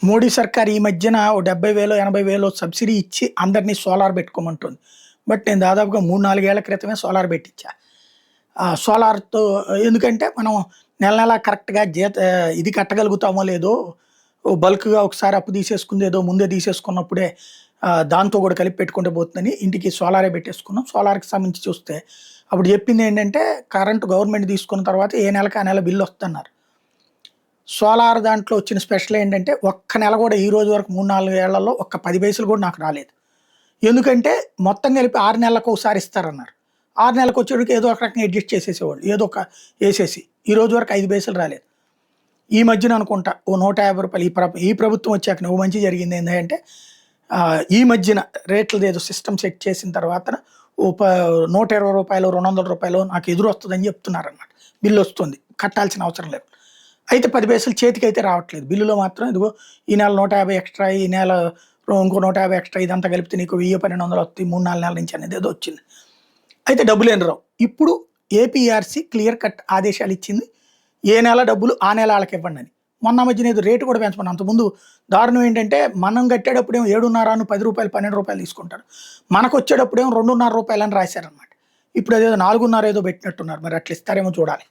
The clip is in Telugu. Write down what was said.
మోడీ సర్కార్ ఈ మధ్యన ఓ 70,000, 80,000 సబ్సిడీ ఇచ్చి అందరిని సోలార్ పెట్టుకోమంటుంది. బట్ నేను దాదాపుగా 3, 4 ఏళ్ల క్రితమే సోలార్ పెట్టించా. సోలార్‌తో ఎందుకంటే మనం నెల కరెక్ట్‌గా ఇది కట్టగలుగుతామో లేదో బల్క్‌గా ఒకసారి అప్పు తీసేసుకుంది ఏదో ముందే తీసేసుకున్నప్పుడే దాంతో కూడా కలిపి పెట్టుకుంటే పోతుందని ఇంటికి సోలారే పెట్టేసుకున్నాం. సోలార్‌కి సంబంధించి చూస్తే అప్పుడు చెప్పిందేంటంటే కరెంట్ గవర్నమెంట్ తీసుకున్న తర్వాత ఏ నెలకి ఆ నెల బిల్ వస్తదన్నారు. సోలార్ దాంట్లో వచ్చిన స్పెషల్ ఏంటంటే, ఒక్క నెల గూడా ఈ రోజు వరకు 3, 4 ఏళ్లలో ఒక్క 10 పైసలు గూడా నాకు రాలేదు. ఎందుకంటే, మొత్తం కలిపి 6 నెలలకోసారి ఇస్తారన్నారు. 6 నెలలకొచ్చేటప్పటికి ఏదో ఒక రకంగా అడ్జస్ట్ చేసేసేవాళ్ళు. ఏదో ఒక ఏసేసి. ఈ రోజు వరకు 5 పైసలు రాలేదు. ఈ మధ్యన అనుకుంటా ఓ రూ. 150 ఈ ప్రభుత్వం వచ్చాకనే ఓ మంచి జరిగింది ఏందంటే, ఈ మధ్యన రేట్లదేదో సిస్టమ్ సెట్ చేసిన తర్వాతన ఓ ప రూ. 120, రూ. 200 నాకు ఎదురొస్తదని చెప్తున్నారనమాట. బిల్లొస్తుంది. కట్టాల్సిన అవసరం లేదు. అయితే 10 పైసలు చేతికైతే రావట్లేదు. బిల్లులో మాత్రం ఇదిగో ఈ నెల 150 ఎక్స్‌ట్రా, ఈ నెల ఇంకో 150 ఎక్స్‌ట్రా ఇదంతా కలిపితే నీకు 1000, 1200 వస్తాయి 3, 4 నెలల నుంచి అనేదేదో వచ్చింది. అయితే డబ్బులేం రావు. ఇప్పుడు ఏపీఆర్‌సీ క్లియర్ కట్ ఆదేశాలిచ్చింది. ఏ నెల డబ్బులు ఆ నెల ఆళ్ళకివ్వండని. మొన్న మధ్యన ఏదో రేటు కూడా పెంచమన్నారు. అంతకుముందు దారుణం ఏంటంటే, మనం కట్టేటప్పుడేమో 7.5 రూ. 10, రూ. 12 తీసుకుంటారు. మనకొచ్చేటప్పుడేమో రూ. 2.5 అని రాశారనమాట. ఇప్పుడు అదేదో 4.5 ఏదో పెట్టినట్టున్నారు. మరి అట్లా ఇస్తారేమో చూడాలి.